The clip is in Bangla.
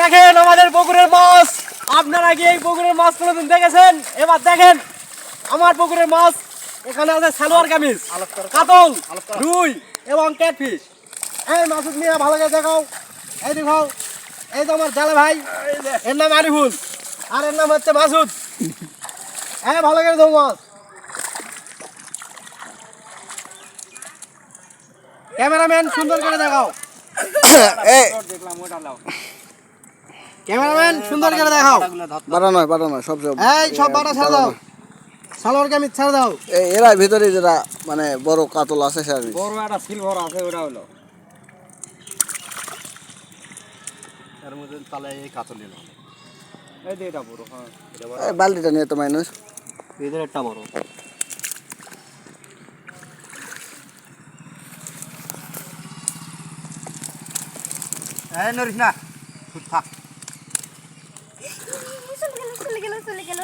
দেখেন আমাদের পুকুরের মাছ। আপনারা কি এই পুকুরের মাছ কোনোদিন দেখেছেন? এবার দেখেন আমার পুকুরের মাছ। এখানে আছে সালোয়ার কামিজ, কাতল, রুই এবং ক্যাটফিশ। এই মাসুদ মিয়া ভালো করে দেখাও। এই দেখাও, এই তো আমার জালে ভাই, এর নাম আরিফুল আর এর নাম হচ্ছে মাসুদ। হ্যাঁ ভালো করে দেবো মাছ। ক্যামেরাম্যান সুন্দর করে দেখাও। ক্যামেরাম্যান সুন্দর করে দেখাও। বাটা নয় সব এই সব বাটা ছাড় দাও, সালোয়ার কামিজ ছাড় দাও। এরা ভিতরে যেটা মানে বড় কাতল আছে স্যার, বড় একটা সিলভার আছে, ওটা হলো এর মধ্যে তাহলে এই কাতল নিলাম। এই যে এটা বড়। হ্যাঁ এটা বড়, বালতিটা নিয়ে তো মাইনুস এদের একটা বড়। এই নরিস না, থাক। চলে গেল